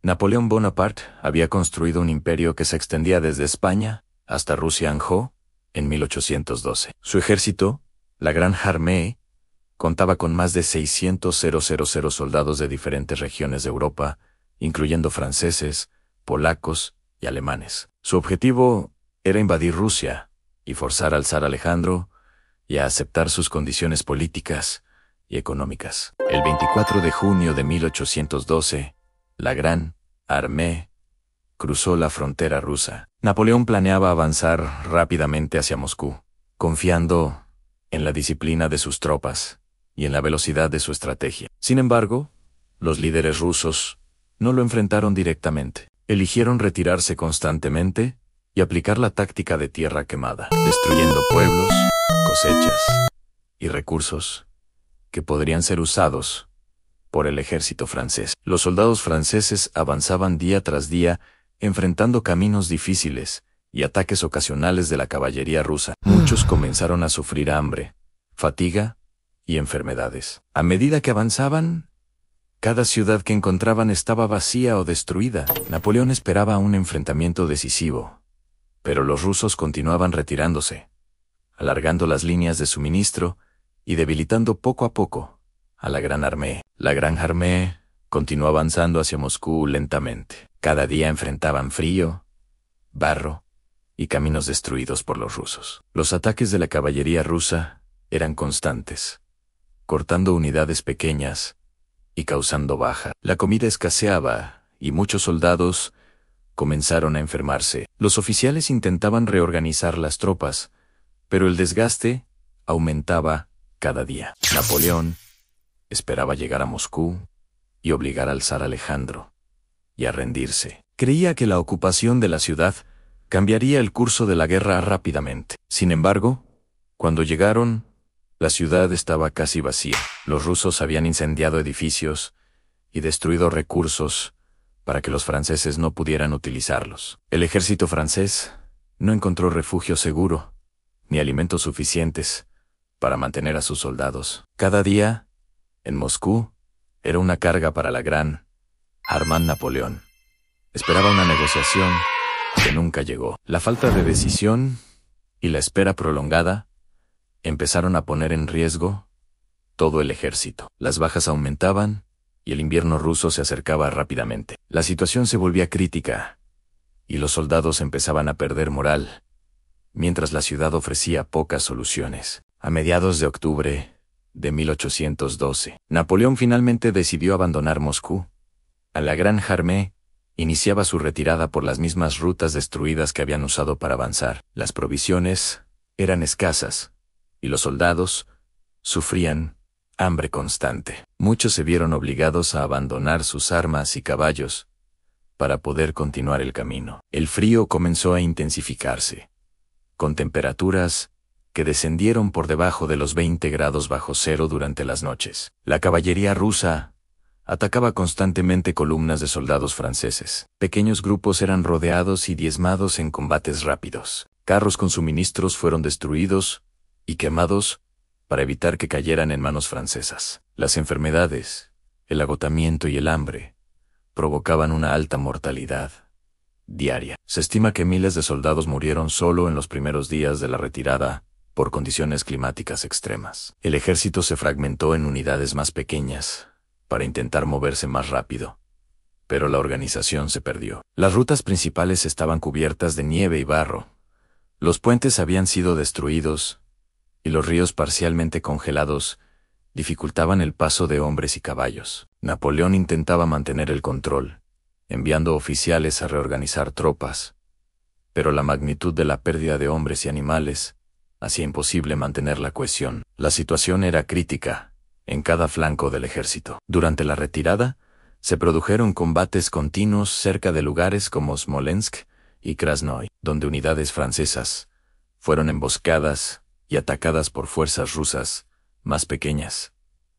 Napoleón Bonaparte había construido un imperio que se extendía desde España hasta Rusia-Anjou en 1812. Su ejército, la Gran Armée, contaba con más de 600.000 soldados de diferentes regiones de Europa, incluyendo franceses, polacos y alemanes. Su objetivo era invadir Rusia y forzar al zar Alejandro y a aceptar sus condiciones políticas y económicas. El 24 de junio de 1812, la Gran Armée cruzó la frontera rusa. Napoleón planeaba avanzar rápidamente hacia Moscú, confiando en la disciplina de sus tropas y en la velocidad de su estrategia. Sin embargo, los líderes rusos no lo enfrentaron directamente. Eligieron retirarse constantemente y aplicar la táctica de tierra quemada, destruyendo pueblos, cosechas y recursos que podrían ser usados por el ejército francés. Los soldados franceses avanzaban día tras día, enfrentando caminos difíciles y ataques ocasionales de la caballería rusa. Muchos comenzaron a sufrir hambre, fatiga y enfermedades. A medida que avanzaban, cada ciudad que encontraban estaba vacía o destruida. Napoleón esperaba un enfrentamiento decisivo, pero los rusos continuaban retirándose, alargando las líneas de suministro y debilitando poco a poco a la Gran Armée. La Gran Armée continuó avanzando hacia Moscú lentamente. Cada día enfrentaban frío, barro y caminos destruidos por los rusos. Los ataques de la caballería rusa eran constantes, cortando unidades pequeñas y causando baja. La comida escaseaba y muchos soldados comenzaron a enfermarse. Los oficiales intentaban reorganizar las tropas, pero el desgaste aumentaba cada día. Napoleón esperaba llegar a Moscú y obligar al zar Alejandro a rendirse. Creía que la ocupación de la ciudad cambiaría el curso de la guerra rápidamente. Sin embargo, cuando llegaron, la ciudad estaba casi vacía. Los rusos habían incendiado edificios y destruido recursos para que los franceses no pudieran utilizarlos. El ejército francés no encontró refugio seguro ni alimentos suficientes para mantener a sus soldados. Cada día, en Moscú, era una carga para la Gran Armée. Napoleón esperaba una negociación que nunca llegó. La falta de decisión y la espera prolongada empezaron a poner en riesgo todo el ejército. Las bajas aumentaban y el invierno ruso se acercaba rápidamente. La situación se volvía crítica y los soldados empezaban a perder moral, mientras la ciudad ofrecía pocas soluciones. A mediados de octubre de 1812, Napoleón finalmente decidió abandonar Moscú. A la Gran Armée iniciaba su retirada por las mismas rutas destruidas que habían usado para avanzar. Las provisiones eran escasas y los soldados sufrían hambre constante. Muchos se vieron obligados a abandonar sus armas y caballos para poder continuar el camino. El frío comenzó a intensificarse, con temperaturas que descendieron por debajo de los 20 grados bajo cero durante las noches. La caballería rusa atacaba constantemente columnas de soldados franceses. Pequeños grupos eran rodeados y diezmados en combates rápidos. Carros con suministros fueron destruidos y quemados para evitar que cayeran en manos francesas. Las enfermedades, el agotamiento y el hambre provocaban una alta mortalidad diaria. Se estima que miles de soldados murieron solo en los primeros días de la retirada por condiciones climáticas extremas. El ejército se fragmentó en unidades más pequeñas para intentar moverse más rápido, pero la organización se perdió. Las rutas principales estaban cubiertas de nieve y barro. Los puentes habían sido destruidos y los ríos parcialmente congelados dificultaban el paso de hombres y caballos. Napoleón intentaba mantener el control, enviando oficiales a reorganizar tropas, pero la magnitud de la pérdida de hombres y animales hacía imposible mantener la cohesión. La situación era crítica en cada flanco del ejército. Durante la retirada, se produjeron combates continuos cerca de lugares como Smolensk y Krasnoy, donde unidades francesas fueron emboscadas y atacadas por fuerzas rusas más pequeñas,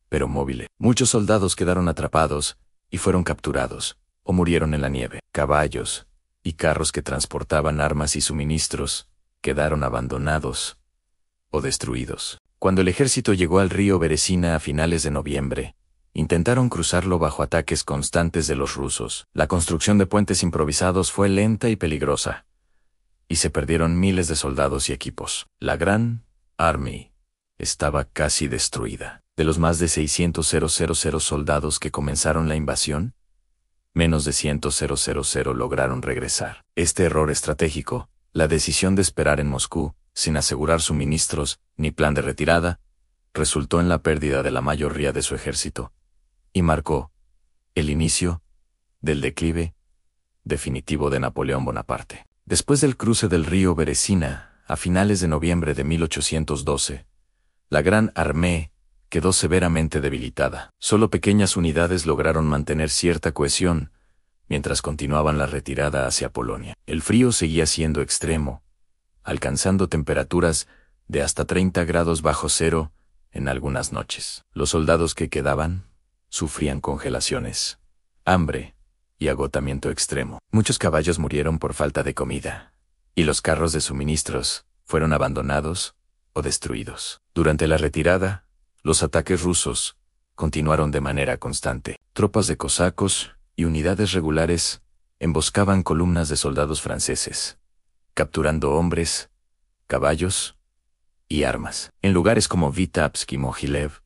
pero móviles. Muchos soldados quedaron atrapados y fueron capturados o murieron en la nieve. Caballos y carros que transportaban armas y suministros quedaron abandonados o destruidos. Cuando el ejército llegó al río Beresina a finales de noviembre, Intentaron cruzarlo bajo ataques constantes de los rusos. La construcción de puentes improvisados fue lenta y peligrosa, y se perdieron miles de soldados y equipos. La Gran Army estaba casi destruida. De los más de 600 soldados que comenzaron la invasión, menos de 100 lograron regresar. Este error estratégico, la decisión de esperar en Moscú, sin asegurar suministros ni plan de retirada, resultó en la pérdida de la mayoría de su ejército, y marcó el inicio del declive definitivo de Napoleón Bonaparte. Después del cruce del río Beresina, a finales de noviembre de 1812, la Gran Armée quedó severamente debilitada. Solo pequeñas unidades lograron mantener cierta cohesión mientras continuaban la retirada hacia Polonia. El frío seguía siendo extremo, alcanzando temperaturas de hasta 30 grados bajo cero en algunas noches. Los soldados que quedaban sufrían congelaciones, hambre y agotamiento extremo. Muchos caballos murieron por falta de comida, y los carros de suministros fueron abandonados o destruidos. Durante la retirada, los ataques rusos continuaron de manera constante. Tropas de cosacos y unidades regulares emboscaban columnas de soldados franceses, capturando hombres, caballos y armas. En lugares como Vitebsk y Mogilev,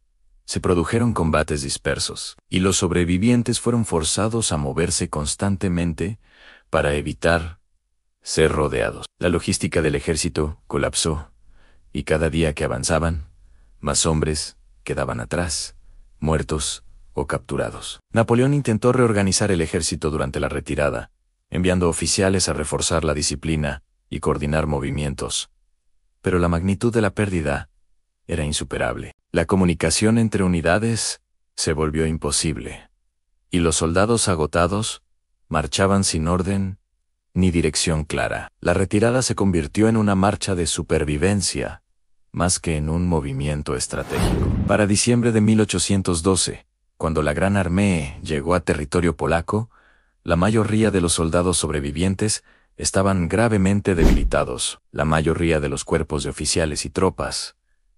se produjeron combates dispersos, y los sobrevivientes fueron forzados a moverse constantemente para evitar ser rodeados. La logística del ejército colapsó, y cada día que avanzaban, más hombres quedaban atrás, muertos o capturados. Napoleón intentó reorganizar el ejército durante la retirada, enviando oficiales a reforzar la disciplina y coordinar movimientos, pero la magnitud de la pérdida era insuperable. La comunicación entre unidades se volvió imposible, y los soldados agotados marchaban sin orden ni dirección clara. La retirada se convirtió en una marcha de supervivencia, más que en un movimiento estratégico. Para diciembre de 1812, cuando la Gran Armée llegó a territorio polaco, la mayoría de los soldados sobrevivientes estaban gravemente debilitados. La mayoría de los cuerpos de oficiales y tropas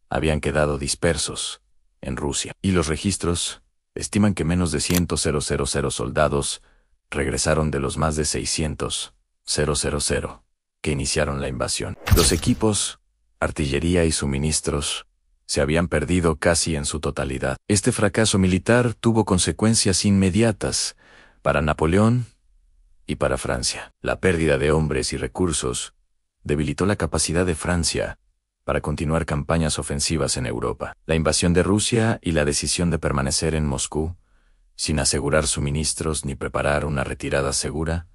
habían quedado dispersos en Rusia, y los registros estiman que menos de 100 soldados regresaron de los más de 600 que iniciaron la invasión. Los equipos, artillería y suministros se habían perdido casi en su totalidad. Este fracaso militar tuvo consecuencias inmediatas para Napoleón y para Francia. La pérdida de hombres y recursos debilitó la capacidad de Francia para continuar campañas ofensivas en Europa. La invasión de Rusia y la decisión de permanecer en Moscú, sin asegurar suministros ni preparar una retirada segura,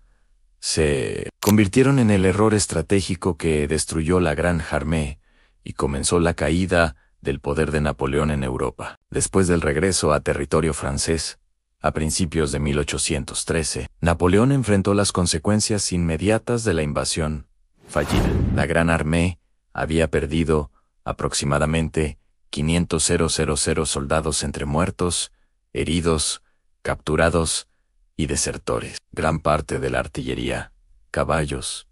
se convirtieron en el error estratégico que destruyó la Gran Armée y comenzó la caída del poder de Napoleón en Europa. Después del regreso a territorio francés, a principios de 1813, Napoleón enfrentó las consecuencias inmediatas de la invasión fallida. La Gran Armée había perdido aproximadamente 500 soldados entre muertos, heridos, capturados y desertores. Gran parte de la artillería, caballos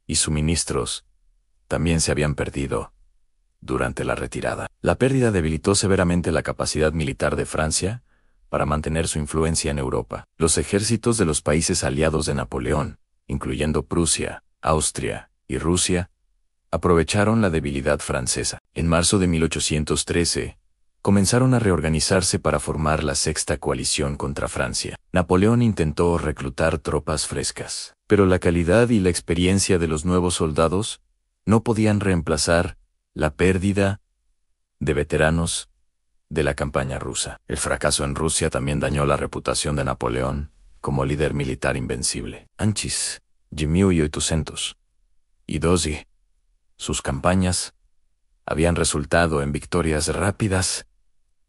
y suministros también se habían perdido durante la retirada. La pérdida debilitó severamente la capacidad militar de Francia para mantener su influencia en Europa. Los ejércitos de los países aliados de Napoleón, incluyendo Prusia, Austria y Rusia, aprovecharon la debilidad francesa. En marzo de 1813, comenzaron a reorganizarse para formar la Sexta Coalición contra Francia. Napoleón intentó reclutar tropas frescas, pero la calidad y la experiencia de los nuevos soldados no podían reemplazar la pérdida de veteranos de la campaña rusa. El fracaso en Rusia también dañó la reputación de Napoleón como líder militar invencible. Anchis, Jimiu y 800 y Dozy, sus campañas habían resultado en victorias rápidas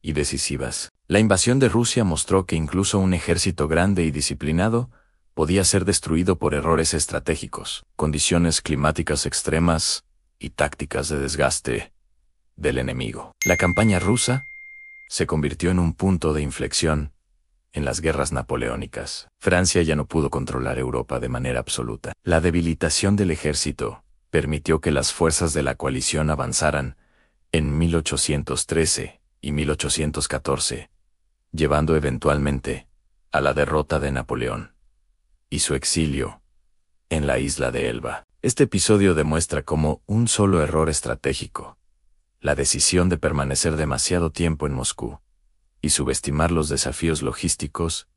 y decisivas. La invasión de Rusia mostró que incluso un ejército grande y disciplinado podía ser destruido por errores estratégicos, condiciones climáticas extremas y tácticas de desgaste del enemigo. La campaña rusa se convirtió en un punto de inflexión en las guerras napoleónicas. Francia ya no pudo controlar Europa de manera absoluta. La debilitación del ejército permitió que las fuerzas de la coalición avanzaran en 1813 y 1814 llevando eventualmente a la derrota de Napoleón y su exilio en la isla de Elba. Este episodio demuestra cómo un solo error estratégico, la decisión de permanecer demasiado tiempo en Moscú y subestimar los desafíos logísticos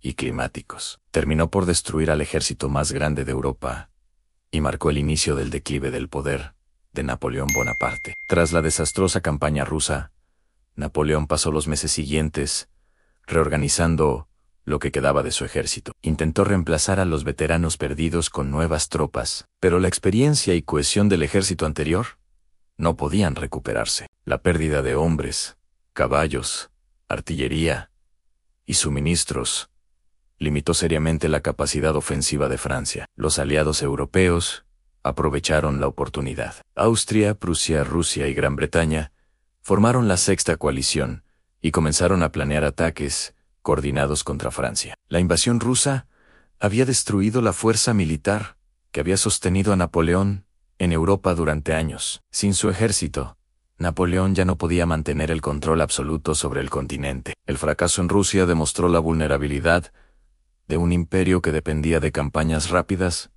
y climáticos, terminó por destruir al ejército más grande de Europa y marcó el inicio del declive del poder de Napoleón Bonaparte. Tras la desastrosa campaña rusa, Napoleón pasó los meses siguientes reorganizando lo que quedaba de su ejército. Intentó reemplazar a los veteranos perdidos con nuevas tropas, pero la experiencia y cohesión del ejército anterior no podían recuperarse. La pérdida de hombres, caballos, artillería y suministros limitó seriamente la capacidad ofensiva de Francia. Los aliados europeos aprovecharon la oportunidad. Austria, Prusia, Rusia y Gran Bretaña formaron la Sexta Coalición y comenzaron a planear ataques coordinados contra Francia. La invasión rusa había destruido la fuerza militar que había sostenido a Napoleón en Europa durante años. Sin su ejército, Napoleón ya no podía mantener el control absoluto sobre el continente. El fracaso en Rusia demostró la vulnerabilidad de un imperio que dependía de campañas rápidas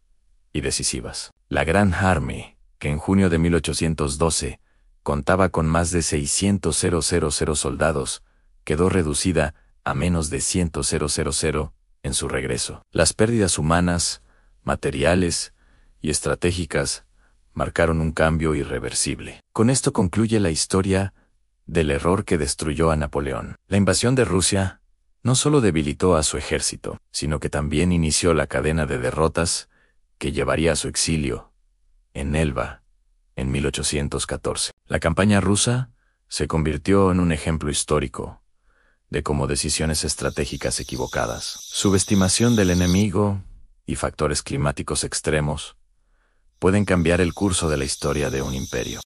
y decisivas. La Gran Army, que en junio de 1812 contaba con más de 600.000 soldados, quedó reducida a menos de 100.000 en su regreso. Las pérdidas humanas, materiales y estratégicas marcaron un cambio irreversible. Con esto concluye la historia del error que destruyó a Napoleón. La invasión de Rusia no solo debilitó a su ejército, sino que también inició la cadena de derrotas que llevaría a su exilio en Elba en 1814. La campaña rusa se convirtió en un ejemplo histórico de cómo decisiones estratégicas equivocadas, subestimación del enemigo y factores climáticos extremos pueden cambiar el curso de la historia de un imperio.